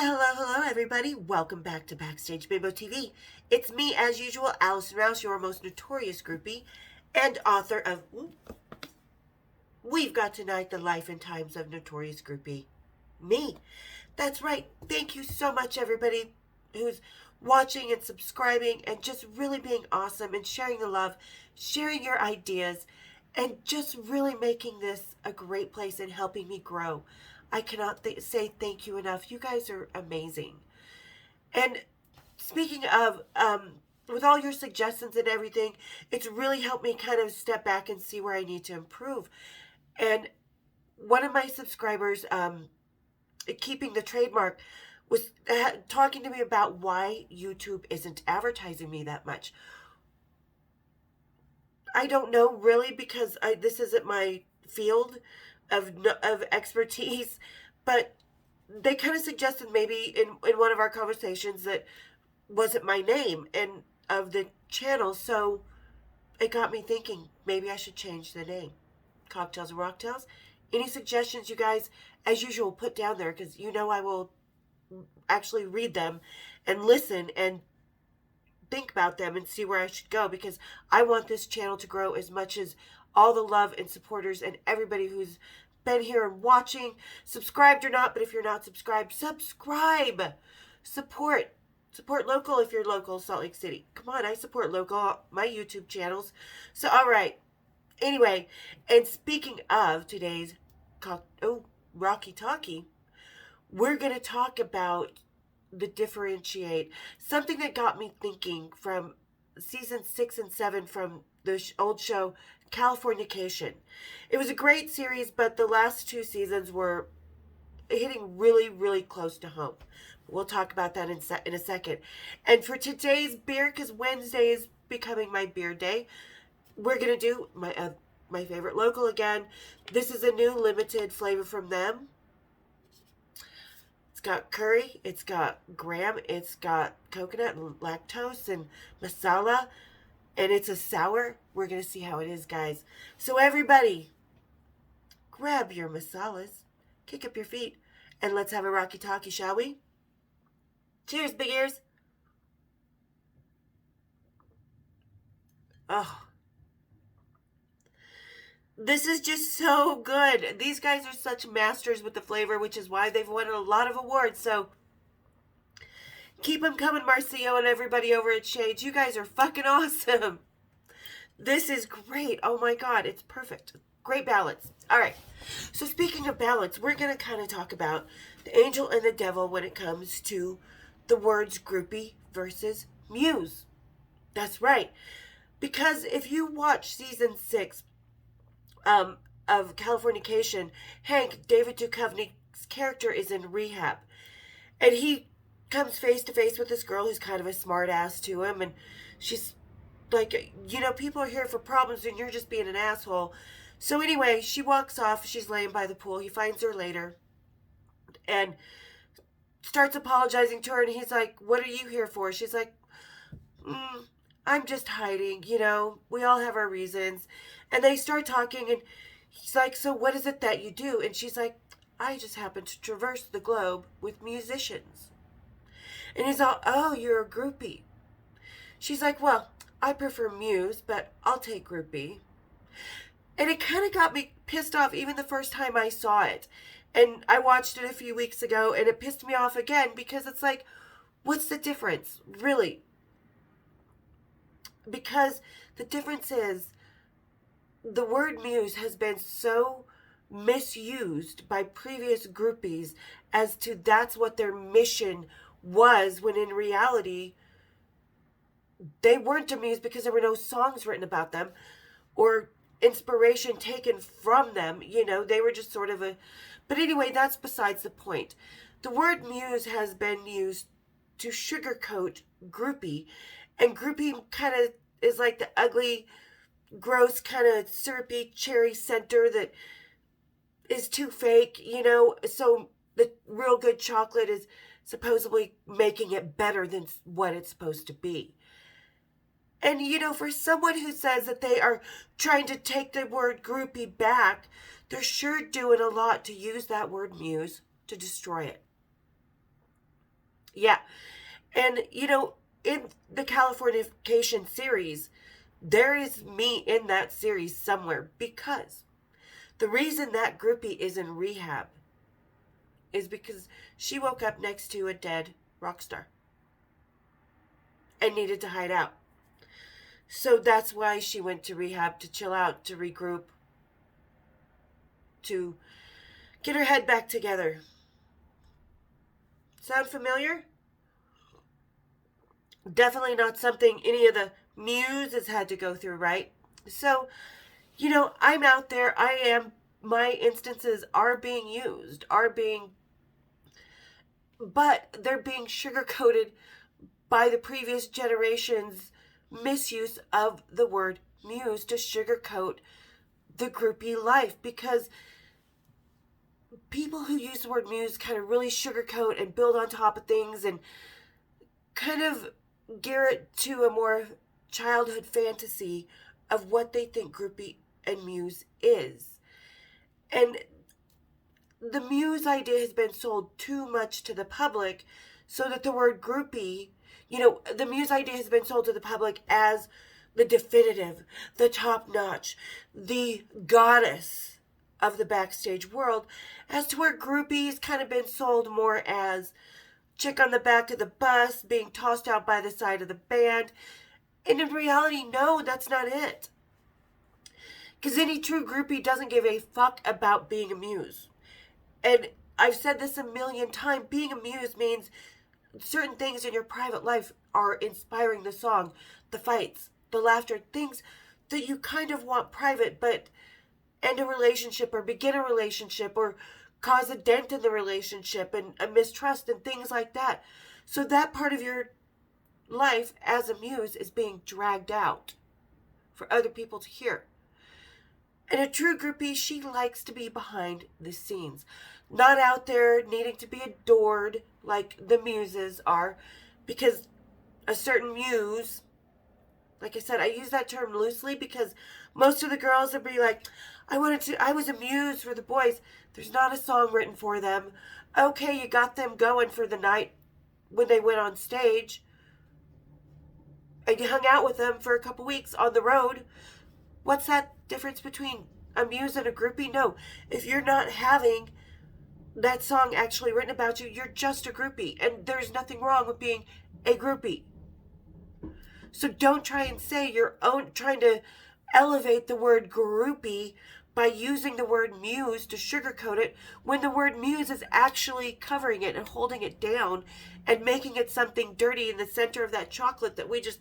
Hello, everybody. Welcome back to Backstage Bimbo TV. It's me, as usual, Allison Rouse, your most notorious groupie and author of We've Got Tonight, The Life and Times of Notorious Groupie. Me. That's right. Thank you so much, everybody who's watching and subscribing and just really being awesome and sharing the love, sharing your ideas, and just really making this a great place and helping me grow. I cannot say thank you enough. You guys are amazing. And speaking of, with all your suggestions and everything, it's really helped me kind of step back and see where I need to improve. And one of my subscribers, keeping the trademark, was talking to me about why YouTube isn't advertising me that much. I don't know really, because this isn't my field of expertise, but they kind of suggested maybe in one of our conversations that wasn't my name and of the channel, so it got me thinking maybe I should change the name. Cocktails and Rocktails. Any suggestions, you guys, as usual, put down there, because you know I will actually read them and listen and think about them and see where I should go, because I want this channel to grow as much as all the love and supporters and everybody who's been here and watching, subscribed or not. But if you're not subscribed, subscribe. Support local if you're local, Salt Lake City. Come on, I support local, my YouTube channels. So, all right. Anyway, and speaking of today's Rocky Talkie, we're going to talk about the differentiate. Something that got me thinking from season 6 and 7 from the old show Californication. It was a great series, but the last 2 seasons were hitting really, really close to home. We'll talk about that in a second. And for today's beer, because Wednesday is becoming my beer day, we're going to do my favorite local again. This is a new limited flavor from them. It's got curry, it's got graham, it's got coconut and lactose and masala, and it's a sour. We're going to see how it is, guys. So everybody, grab your masalas, kick up your feet, and let's have a Rocky Talkie, shall we? Cheers, big ears. Oh, this is just so good. These guys are such masters with the flavor, which is why they've won a lot of awards. So keep them coming, Marcio and everybody over at Shades. You guys are fucking awesome. This is great. Oh my God, it's perfect. Great balance. All right. So speaking of balance, we're going to kind of talk about the angel and the devil when it comes to the words groupie versus muse. That's right. Because if you watch season 6 of Californication, Hank, David Duchovny's character, is in rehab. And he comes face to face with this girl who's kind of a smart ass to him. And she's like, people are here for problems and you're just being an asshole. So anyway, she walks off. She's laying by the pool. He finds her later and starts apologizing to her. And he's like, what are you here for? She's like, I'm just hiding. We all have our reasons. And they start talking and he's like, so what is it that you do? And she's like, I just happen to traverse the globe with musicians. And he's all, oh, you're a groupie. She's like, well, I prefer muse, but I'll take groupie. And it kind of got me pissed off even the first time I saw it. And I watched it a few weeks ago and it pissed me off again, because it's like, what's the difference? Really? Because the difference is the word muse has been so misused by previous groupies as to that's what their mission was, when in reality they weren't a muse because there were no songs written about them or inspiration taken from them. They were just sort of a... But anyway, that's besides the point. The word muse has been used to sugarcoat groupie, and groupie kind of is like the ugly, gross, kind of syrupy cherry center that is too fake, so the real good chocolate is supposedly making it better than what it's supposed to be. And, for someone who says that they are trying to take the word groupie back, they're sure doing a lot to use that word muse to destroy it. Yeah. And, in the Californication series, there is me in that series somewhere because the reason that groupie is in rehab is because she woke up next to a dead rock star and needed to hide out. So that's why she went to rehab, to chill out, to regroup, to get her head back together. Sound familiar? Definitely not something any of the muses had to go through, right? So, I'm out there. My instances are being used, but they're being sugar coated by the previous generation's misuse of the word muse to sugarcoat the groupie life, because people who use the word muse kind of really sugarcoat and build on top of things and kind of gear it to a more childhood fantasy of what they think groupie and muse is. And the muse idea has been sold too much to the public so that the word groupie, the muse idea has been sold to the public as the definitive, the top notch, the goddess of the backstage world, as to where groupie's kind of been sold more as chick on the back of the bus being tossed out by the side of the band. And in reality, no, that's not it. Because any true groupie doesn't give a fuck about being a muse. And I've said this a million times, being a muse means certain things in your private life are inspiring the song, the fights, the laughter, things that you kind of want private, but end a relationship or begin a relationship or cause a dent in the relationship and a mistrust and things like that. So that part of your life as a muse is being dragged out for other people to hear. And a true groupie, she likes to be behind the scenes, not out there needing to be adored like the muses are, because a certain muse, like I said, I use that term loosely because most of the girls would be like, I was a muse for the boys. There's not a song written for them. Okay, you got them going for the night when they went on stage, and you hung out with them for a couple weeks on the road. What's that difference between a muse and a groupie? No. If you're not having that song actually written about you, you're just a groupie. And there's nothing wrong with being a groupie. So don't try and say trying to elevate the word groupie by using the word muse to sugarcoat it, when the word muse is actually covering it and holding it down and making it something dirty in the center of that chocolate that we just,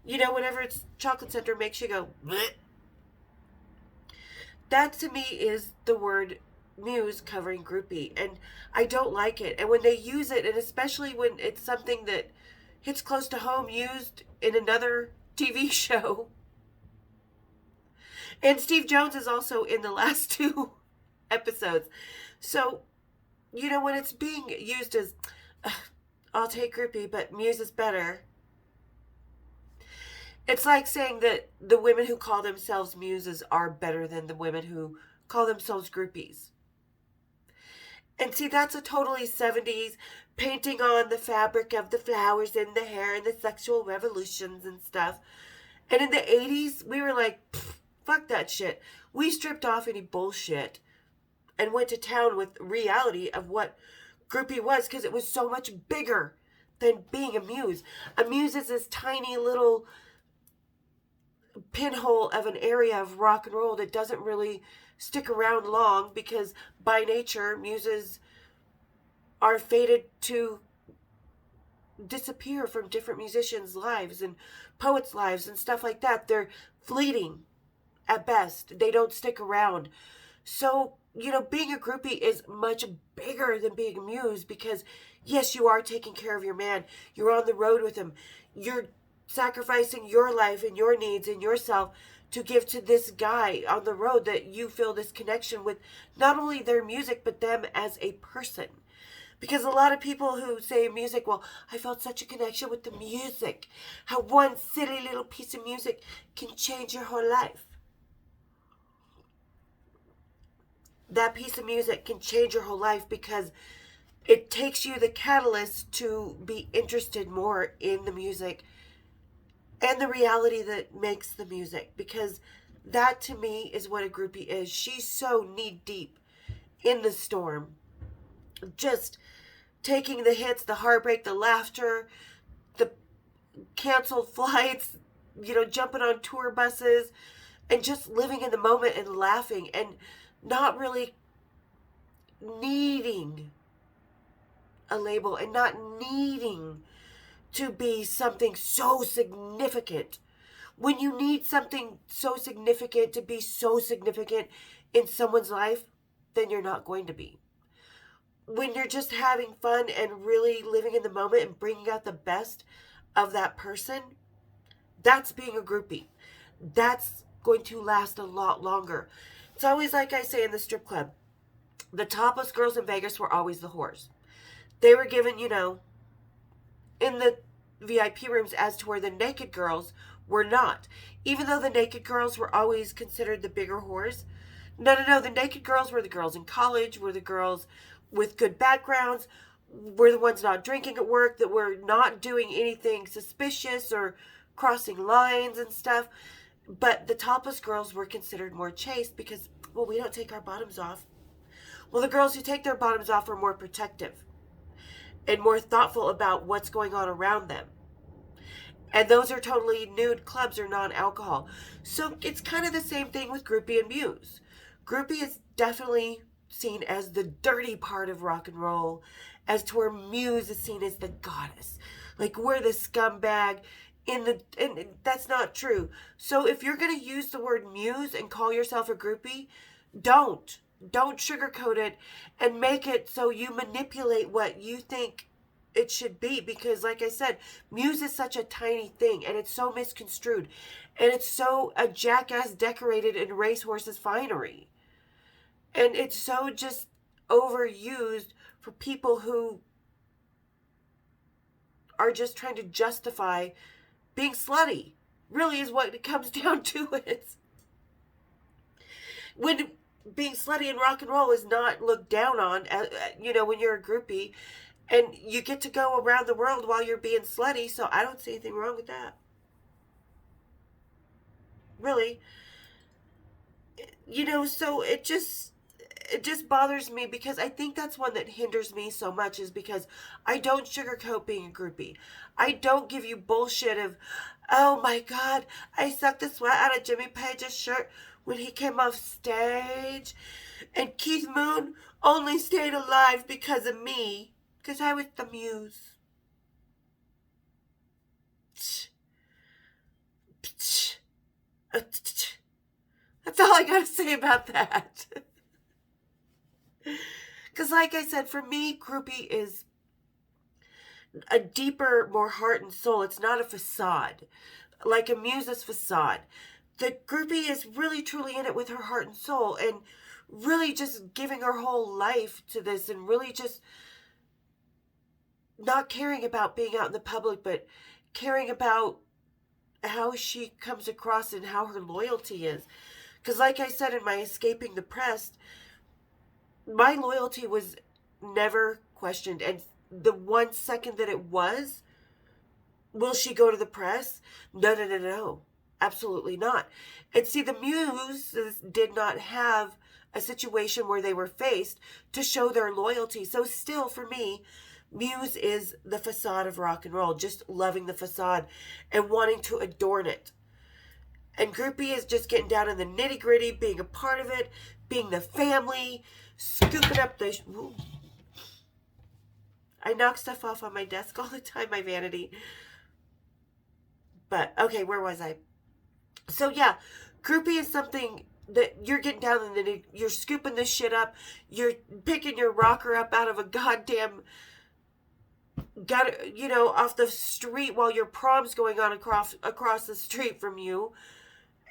whenever it's chocolate center makes you go, bleh. That to me is the word muse covering groupie, and I don't like it. And when they use it, and especially when it's something that hits close to home, used in another TV show. And Steve Jones is also in the last two episodes. So, when it's being used as, I'll take groupie, but muse is better. It's like saying that the women who call themselves muses are better than the women who call themselves groupies. And see, that's a totally 70s painting on the fabric of the flowers in the hair and the sexual revolutions and stuff. And in the 80s, we were like, fuck that shit. We stripped off any bullshit and went to town with reality of what groupie was, because it was so much bigger than being a muse. A muse is this tiny little pinhole of an area of rock and roll that doesn't really stick around long, because by nature muses are fated to disappear from different musicians' lives and poets' lives and stuff like that. They're fleeting at best. They don't stick around. So, being a groupie is much bigger than being a muse, because yes, you are taking care of your man. You're on the road with him. You're sacrificing your life and your needs and yourself to give to this guy on the road that you feel this connection with, not only their music, but them as a person. Because a lot of people who say music, well, I felt such a connection with the music. How one silly little piece of music can change your whole life. That piece of music can change your whole life because it takes you the catalyst to be interested more in the music and the reality that makes the music, because that to me is what a groupie is. She's so knee deep in the storm, just taking the hits, the heartbreak, the laughter, the canceled flights, jumping on tour buses, and just living in the moment and laughing and not really needing a label and not needing to be something so significant. When you need something so significant to be so significant in someone's life, then you're not going to be. When you're just having fun and really living in the moment and bringing out the best of that person, that's being a groupie. That's going to last a lot longer. It's always like I say in the strip club, the topless girls in Vegas were always the whores. They were given, in the VIP rooms as to where the naked girls were not. Even though the naked girls were always considered the bigger whores. No. The naked girls were the girls in college, were the girls with good backgrounds, were the ones not drinking at work, that were not doing anything suspicious or crossing lines and stuff. But the topless girls were considered more chaste because, well, we don't take our bottoms off. Well, the girls who take their bottoms off are more protective and more thoughtful about what's going on around them. And those are totally nude clubs or non-alcohol. So it's kind of the same thing with Groupie and Muse. Groupie is definitely seen as the dirty part of rock and roll, as to where Muse is seen as the goddess. Like, we're the scumbag and that's not true. So if you're going to use the word Muse and call yourself a groupie, don't sugarcoat it and make it so you manipulate what you think it should be, because like I said, Muse is such a tiny thing and it's so misconstrued and it's so a jackass decorated in racehorses finery, and it's so just overused for people who are just trying to justify being slutty. Really is what it comes down to. It when being slutty in rock and roll is not looked down on, when you're a groupie, and you get to go around the world while you're being slutty, so I don't see anything wrong with that. Really. So it just bothers me, because I think that's one that hinders me so much, is because I don't sugarcoat being a groupie. I don't give you bullshit of, oh my God, I sucked the sweat out of Jimmy Page's shirt when he came off stage, and Keith Moon only stayed alive because of me, because I was the muse. That's all I gotta say about that. Because like I said, for me, groupie is a deeper, more heart and soul. It's not a facade, like a muse's facade. The groupie is really truly in it with her heart and soul, and really just giving her whole life to this, and really just not caring about being out in the public, but caring about how she comes across and how her loyalty is. Because like I said in my Escaping the Press, my loyalty was never questioned. And the 1 second that it was, will she go to the press? No. Absolutely not. And see, the Muses did not have a situation where they were faced to show their loyalty. So still, for me, Muse is the facade of rock and roll, just loving the facade and wanting to adorn it. And Groupie is just getting down in the nitty gritty, being a part of it, being the family, scooping up the... Ooh. I knock stuff off on my desk all the time, my vanity. But, okay, where was I? So, yeah, Groupie is something that you're getting down in the... You're scooping this shit up. You're picking your rocker up out of a goddamn... off the street while your prom's going on across the street from you.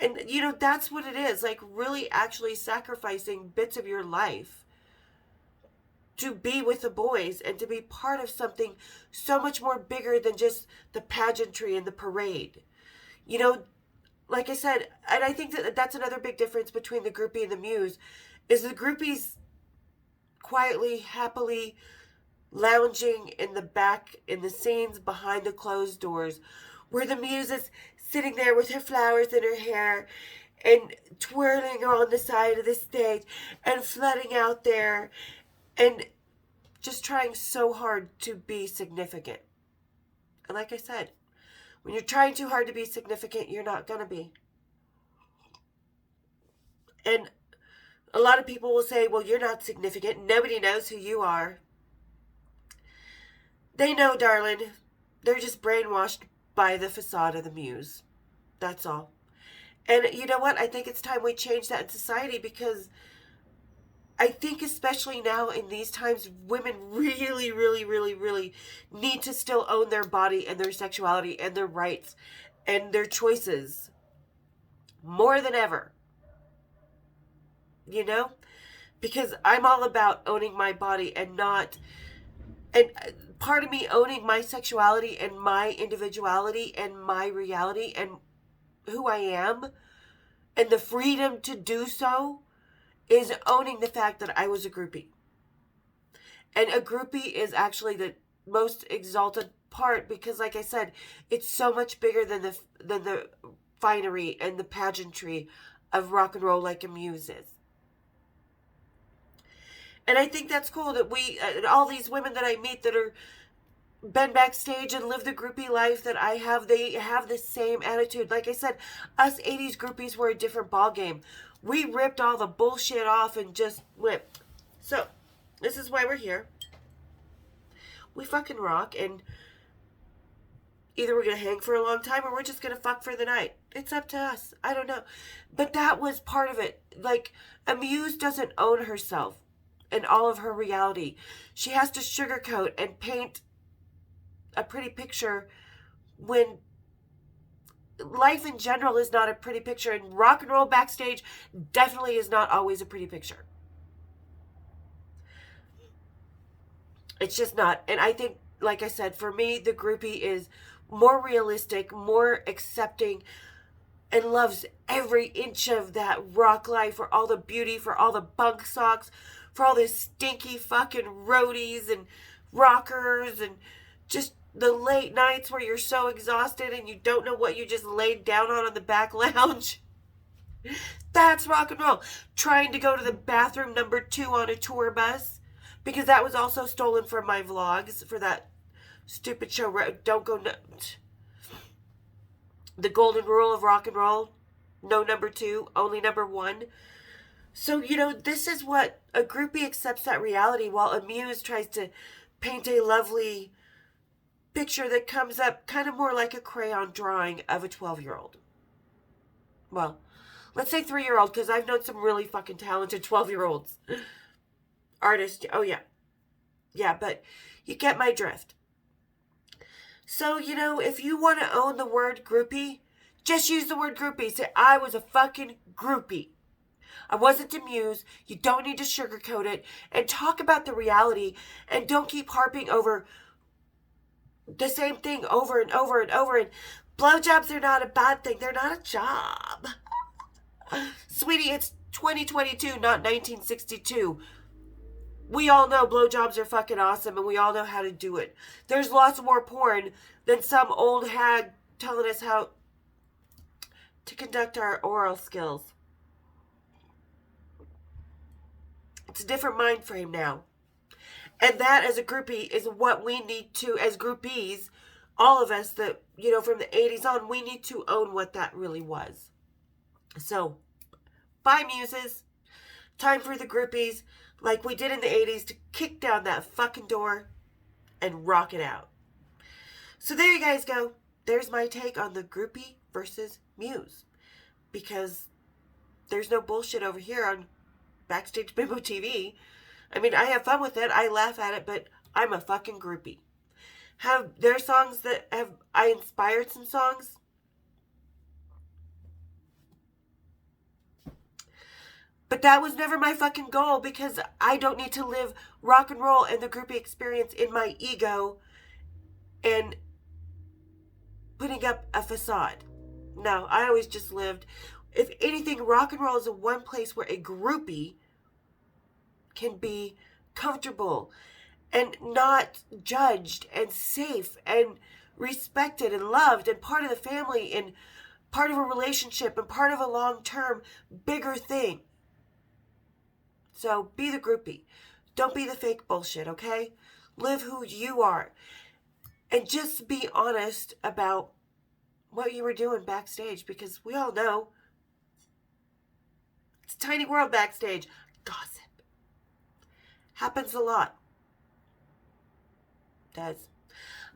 And, that's what it is. Like, really actually sacrificing bits of your life to be with the boys and to be part of something so much more bigger than just the pageantry and the parade. Like I said, and I think that's another big difference between the groupie and the muse, is the groupies quietly, happily lounging in the back in the scenes behind the closed doors, where the muse is sitting there with her flowers in her hair and twirling on the side of the stage and flooding out there and just trying so hard to be significant. And like I said, when you're trying too hard to be significant, you're not going to be. And a lot of people will say, well, you're not significant. Nobody knows who you are. They know, darling. They're just brainwashed by the facade of the muse. That's all. And you know what? I think it's time we change that in society, because I think especially now in these times, women really, really, really, really need to still own their body and their sexuality and their rights and their choices more than ever. You know? Because I'm all about owning my body and part of me owning my sexuality and my individuality and my reality and who I am and the freedom to do so is owning the fact that I was a groupie. And a groupie is actually the most exalted part, because like I said, it's so much bigger than the finery and the pageantry of rock and roll like a muse is. And I think that's cool that all these women that I meet that are been backstage and live the groupie life that I have, they have the same attitude. Like I said, us 80s groupies were a different ballgame. We ripped all the bullshit off and just went. So, this is why we're here. We fucking rock, and either we're going to hang for a long time or we're just going to fuck for the night. It's up to us. I don't know. But that was part of it. Like, a muse doesn't own herself and all of her reality. She has to sugarcoat and paint a pretty picture when life in general is not a pretty picture, and rock and roll backstage definitely is not always a pretty picture. It's just not. And I think, like I said, for me, the groupie is more realistic, more accepting, and loves every inch of that rock life, for all the beauty, for all the bunk socks, for all the stinky fucking roadies and rockers, and just the late nights where you're so exhausted and you don't know what you just laid down on the back lounge. That's rock and roll. Trying to go to the bathroom number 2 on a tour bus, because that was also stolen from my vlogs for that stupid show. Don't go. The golden rule of rock and roll: no number 2, only number 1. So, you know, this is what a groupie accepts, that reality, while a muse tries to paint a lovely picture that comes up kind of more like a crayon drawing of a 12-year-old. Well, let's say 3-year-old, because I've known some really fucking talented 12-year-olds. Artists. Oh, yeah. Yeah, but you get my drift. So, you know, if you want to own the word groupie, just use the word groupie. Say, I was a fucking groupie. I wasn't a muse. You don't need to sugarcoat it. And talk about the reality. And don't keep harping over the same thing over and over and over. And blowjobs are not a bad thing. They're not a job. Sweetie, it's 2022, not 1962. We all know blowjobs are fucking awesome, and we all know how to do it. There's lots more porn than some old hag telling us how to conduct our oral skills. It's a different mind frame now. And that, as a groupie, is what we need to, as groupies, all of us that, you know, from the 80s on, we need to own what that really was. So, bye, muses. Time for the groupies, like we did in the 80s, to kick down that fucking door and rock it out. So there you guys go. There's my take on the groupie versus muse. Because there's no bullshit over here on Backstage Bimbo TV. I mean, I have fun with it. I laugh at it, but I'm a fucking groupie. Have there songs that have I inspired some songs? But that was never my fucking goal, because I don't need to live rock and roll and the groupie experience in my ego and putting up a facade. No, I always just lived. If anything, rock and roll is the one place where a groupie can be comfortable and not judged and safe and respected and loved and part of the family and part of a relationship and part of a long-term bigger thing. So be the groupie. Don't be the fake bullshit, okay? Live who you are. And just be honest about what you were doing backstage, because we all know it's a tiny world backstage. Gossip happens a lot. It does.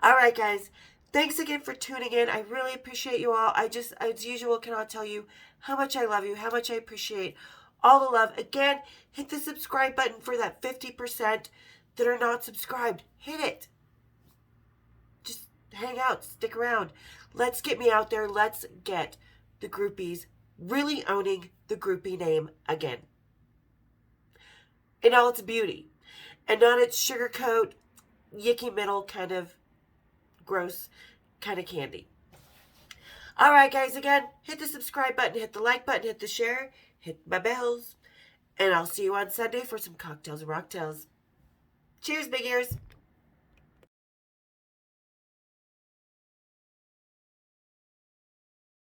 All right, guys. Thanks again for tuning in. I really appreciate you all. I just, as usual, cannot tell you how much I love you, how much I appreciate all the love. Again, hit the subscribe button for that 50% that are not subscribed. Hit it. Just hang out, stick around. Let's get me out there. Let's get the groupies really owning the groupie name again. In all its beauty. And not its sugarcoat, yicky middle kind of gross kind of candy. All right, guys, again, hit the subscribe button, hit the like button, hit the share, hit my bells, and I'll see you on Sunday for some cocktails and rocktails. Cheers, big ears.